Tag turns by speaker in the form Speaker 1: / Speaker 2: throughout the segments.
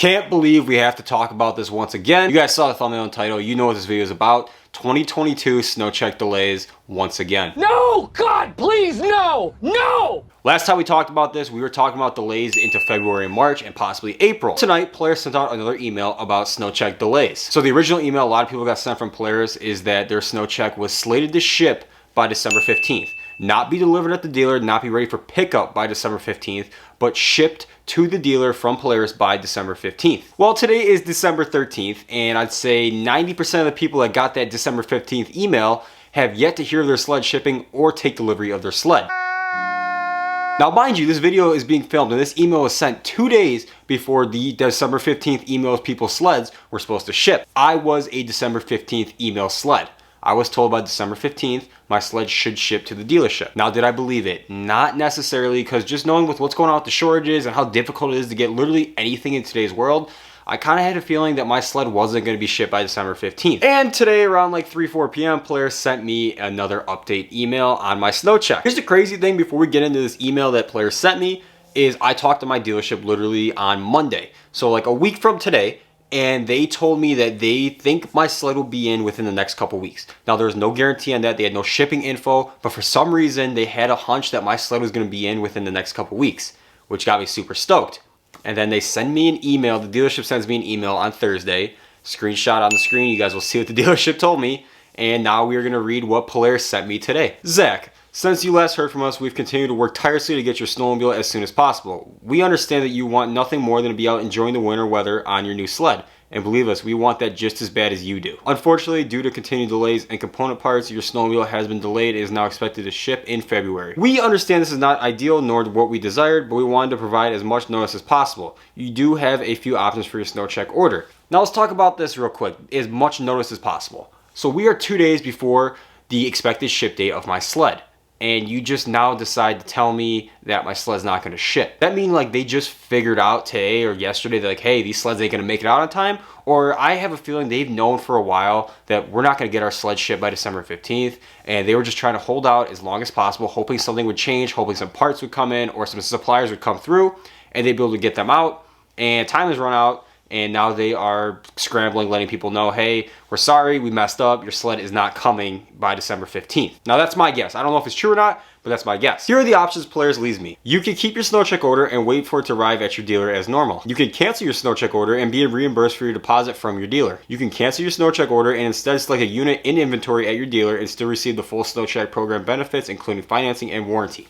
Speaker 1: Can't believe we have to talk about this once again. You guys saw the thumbnail and title. You know what this video is about. 2022 SnowCheck delays once again.
Speaker 2: No! God, please, no! No!
Speaker 1: Last time we talked about this, we were talking about delays into February and March and possibly April. Tonight, Polaris sent out another email about SnowCheck delays. So the original email a lot of people got sent from Polaris is that their SnowCheck was slated to ship by December 15th. Not be delivered at the dealer, not be ready for pickup by December 15th, but shipped to the dealer from Polaris by December 15th. Well, today is December 13th, and I'd say 90% of the people that got that December 15th email have yet to hear of their sled shipping or take delivery of their sled. Now, mind you, this video is being filmed and this email was sent 2 days before the December 15th email of people's sleds were supposed to ship. I was a December 15th email sled. I was told by December 15th my sled should ship to the dealership. Now, did I believe it? Not necessarily, because just knowing with what's going on with the shortages and how difficult it is to get literally anything in today's world, I kind of had a feeling that my sled wasn't going to be shipped by December 15th. And today around like 3-4 p.m. Polaris sent me another update email on my SnowCheck. Here's the crazy thing before we get into this email that Polaris sent me is I talked to my dealership literally on Monday. So like a week from today, and they told me that they think my sled will be in within the next couple weeks. Now, there's no guarantee on that. They had no shipping info, but for some reason, they had a hunch that my sled was going to be in within the next couple weeks, which got me super stoked. And then they send me an email. The dealership sends me an email on Thursday. Screenshot on the screen. You guys will see what the dealership told me. And now we are going to read what Polaris sent me today. Zach, since you last heard from us, we've continued to work tirelessly to get your snowmobile as soon as possible. We understand that you want nothing more than to be out enjoying the winter weather on your new sled. And believe us, we want that just as bad as you do. Unfortunately, due to continued delays and component parts, your snowmobile has been delayed and is now expected to ship in February. We understand this is not ideal nor what we desired, but we wanted to provide as much notice as possible. You do have a few options for your SnowCheck order. Now let's talk about this real quick, as much notice as possible. So we are 2 days before the expected ship date of my sled. And you just now decide to tell me that my sled's not going to ship. That mean like they just figured out today or yesterday, they're like, hey, these sleds ain't going to make it out on time? Or I have a feeling they've known for a while that we're not going to get our sled shipped by December 15th, and they were just trying to hold out as long as possible, hoping something would change, hoping some parts would come in or some suppliers would come through, and they'd be able to get them out. And time has run out, and now they are scrambling, letting people know, hey, we're sorry, we messed up, your sled is not coming by December 15th. Now that's my guess. I don't know if it's true or not, but that's my guess. Here are the options Polaris leaves me. You can keep your SnowCheck order and wait for it to arrive at your dealer as normal. You can cancel your SnowCheck order and be reimbursed for your deposit from your dealer. You can cancel your SnowCheck order and instead select a unit in inventory at your dealer and still receive the full SnowCheck program benefits, including financing and warranty.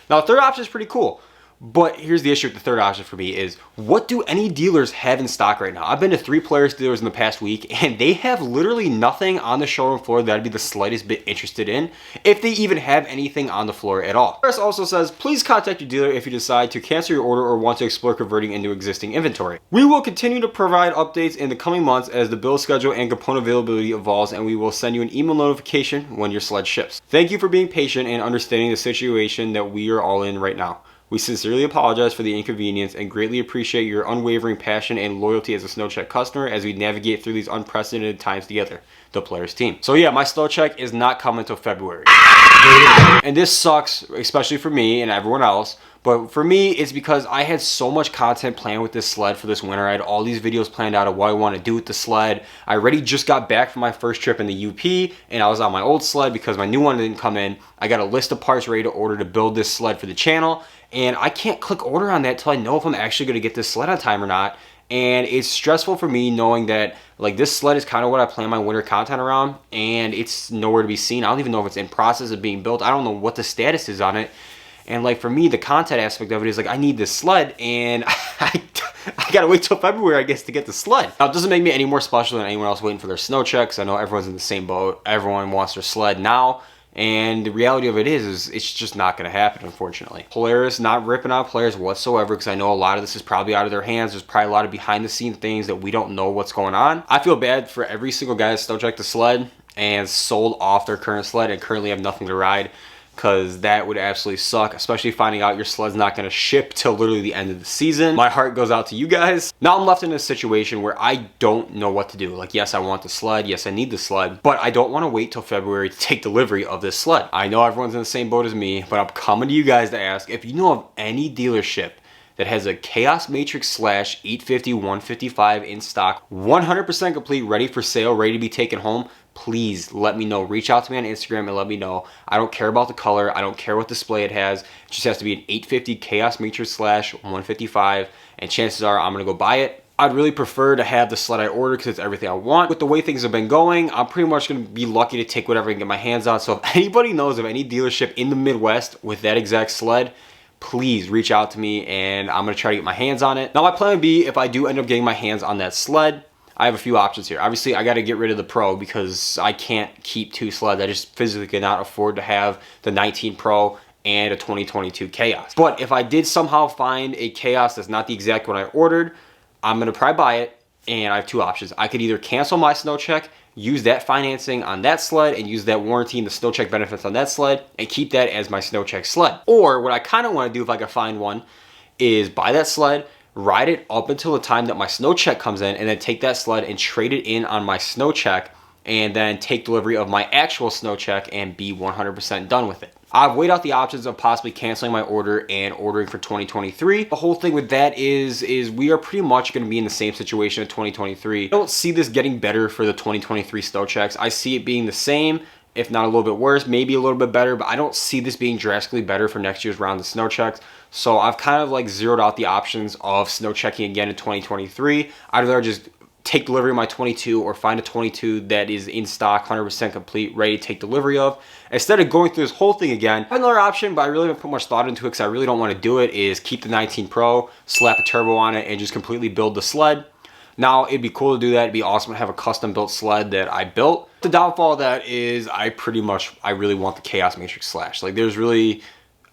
Speaker 1: Now the third option is pretty cool. But here's the issue with the third option for me is, what do any dealers have in stock right now? I've been to 3 Polaris dealers in the past week, and they have literally nothing on the showroom floor that I'd be the slightest bit interested in, if they even have anything on the floor at all. Polaris also says, please contact your dealer if you decide to cancel your order or want to explore converting into existing inventory. We will continue to provide updates in the coming months as the build schedule and component availability evolves, and we will send you an email notification when your sled ships. Thank you for being patient and understanding the situation that we are all in right now. We sincerely apologize for the inconvenience and greatly appreciate your unwavering passion and loyalty as a SnowCheck customer as we navigate through these unprecedented times together, the Polaris team. So yeah, my SnowCheck is not coming until February. And this sucks, especially for me and everyone else. But for me, it's because I had so much content planned with this sled for this winter. I had all these videos planned out of what I want to do with the sled. I already just got back from my first trip in the UP, and I was on my old sled because my new one didn't come in. I got a list of parts ready to order to build this sled for the channel, and I can't click order on that until I know if I'm actually going to get this sled on time or not. And it's stressful for me knowing that like this sled is kind of what I plan my winter content around, and it's nowhere to be seen. I don't even know if it's in process of being built. I don't know what the status is on it. And like for me, the content aspect of it is like I need this sled, and I gotta wait till February, I guess, to get the sled. Now, it doesn't make me any more special than anyone else waiting for their SnowChecks. I know everyone's in the same boat. Everyone wants their sled now. And the reality of it is it's just not going to happen, unfortunately. Polaris, not ripping out Polaris whatsoever, because I know a lot of this is probably out of their hands. There's probably a lot of behind-the-scenes things that we don't know what's going on. I feel bad for every single guy that's SnowChecked the sled and sold off their current sled and currently have nothing to ride, because that would absolutely suck, especially finding out your sled's not going to ship till literally the end of the season. My heart goes out to you guys. Now I'm left in a situation where I don't know what to do. Like, yes, I want the sled. Yes, I need the sled, but I don't want to wait till February to take delivery of this sled. I know everyone's in the same boat as me, but I'm coming to you guys to ask if you know of any dealership that has a Chaos Matrix Slash 850 155 in stock, 100% complete, ready for sale, ready to be taken home, please let me know. Reach out to me on Instagram and let me know. I don't care about the color. I don't care what display it has. It just has to be an 850 Chaos Matrix Slash 155, and chances are I'm going to go buy it. I'd really prefer to have the sled I ordered because it's everything I want. With the way things have been going, I'm pretty much going to be lucky to take whatever I can get my hands on. So if anybody knows of any dealership in the Midwest with that exact sled, please reach out to me and I'm going to try to get my hands on it. Now my plan would be, if I do end up getting my hands on that sled, I have a few options here. Obviously, I got to get rid of the Pro because I can't keep two sleds. I just physically cannot afford to have the 19 Pro and a 2022 Chaos. But if I did somehow find a Chaos that's not the exact one I ordered, I'm going to probably buy it, and I have two options. I could either cancel my SnowCheck, use that financing on that sled, and use that warranty and the SnowCheck benefits on that sled, and keep that as my SnowCheck sled. Or what I kind of want to do if I can find one is buy that sled, ride it up until the time that my SnowCheck comes in, and then take that sled and trade it in on my SnowCheck, and then take delivery of my actual SnowCheck and be 100% done with it. I've weighed out the options of possibly canceling my order and ordering for 2023. The whole thing with that is we are pretty much going to be in the same situation in 2023. I don't see this getting better for the 2023 SnowChecks. I see it being the same, if not a little bit worse, maybe a little bit better, but I don't see this being drastically better for next year's round of SnowChecks. So I've kind of like zeroed out the options of SnowChecking again in 2023. I'd rather just take delivery of my 22 or find a 22 that is in stock, 100% complete, ready to take delivery of. Instead of going through this whole thing again, another option, but I really haven't put much thought into it because I really don't want to do it, is keep the 19 Pro, slap a turbo on it, and just completely build the sled. Now, it'd be cool to do that. It'd be awesome to have a custom built sled that I built. The downfall of that is I really want the Chaos Matrix Slash. Like, there's really,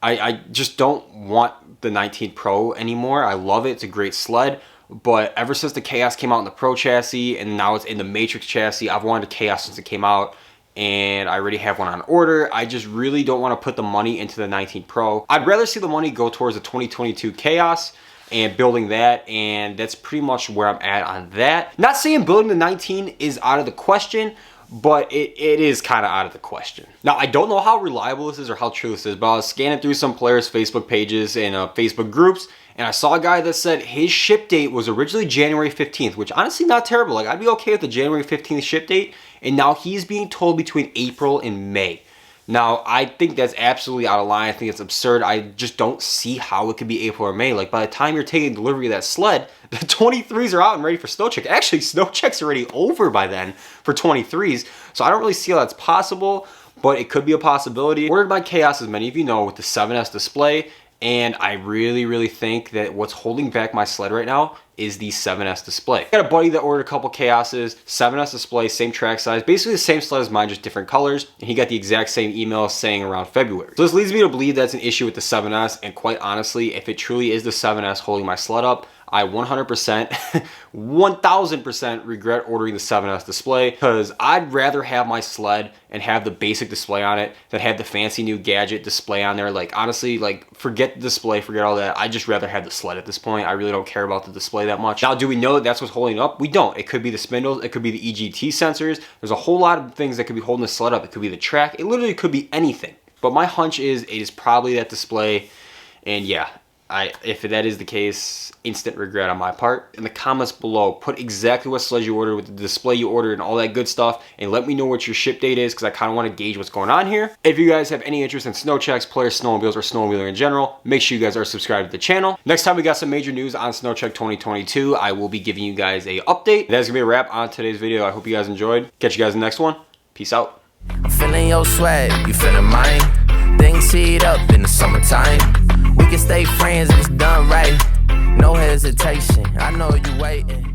Speaker 1: I just don't want the 19 Pro anymore. I love it. It's a great sled. But ever since the Chaos came out in the Pro chassis and now it's in the Matrix chassis, I've wanted a Chaos since it came out, and I already have one on order. I just really don't want to put the money into the 19 Pro. I'd rather see the money go towards the 2022 Chaos and building that, and that's pretty much where I'm at on that. Not saying building the 19 is out of the question, but it is kind of out of the question. Now, I don't know how reliable this is or how true this is, but I was scanning through some players' Facebook pages and Facebook groups, and I saw a guy that said his ship date was originally January 15th, which honestly not terrible. Like, I'd be okay with the January 15th ship date, and now he's being told between April and May. Now, I think that's absolutely out of line. I think it's absurd. I just don't see how it could be April or May. Like, by the time you're taking delivery of that sled, the 23s are out and ready for SnowCheck. Actually, SnowCheck's already over by then for 23s, so I don't really see how that's possible, but it could be a possibility. Ordered by Chaos, as many of you know, with the 7S display, and I really think that what's holding back my sled right now is the 7S display. I got a buddy that ordered a couple Chaoses, 7S display, same track size, basically the same sled as mine, just different colors, and he got the exact same email saying around February. So this leads me to believe that's an issue with the 7S, and quite honestly, if it truly is the 7S holding my sled up, I 100%, 1000% regret ordering the 7S display, because I'd rather have my sled and have the basic display on it than have the fancy new gadget display on there. Like, honestly, like, forget the display, forget all that. I'd just rather have the sled at this point. I really don't care about the display that much. Now, do we know that that's what's holding it up? We don't. It could be the spindles. It could be the EGT sensors. There's a whole lot of things that could be holding the sled up. It could be the track. It literally could be anything. But my hunch is it is probably that display, and yeah, if that is the case, instant regret on my part. In the comments below, put exactly what sled you ordered with the display you ordered and all that good stuff, and let me know what your ship date is, because I kind of want to gauge what's going on here. If you guys have any interest in SnowChecks, players, snowmobiles, or snowmobiler in general, make sure you guys are subscribed to the channel. Next time we got some major news on SnowCheck 2022, I will be giving you guys a update. That's gonna be a wrap on today's video. I hope you guys enjoyed. Catch you guys in the next one. Peace out.
Speaker 3: I'm feeling your swag, you feeling mine. Things heat up in the summertime. We can stay friends if it's done right. No hesitation, I know you waiting.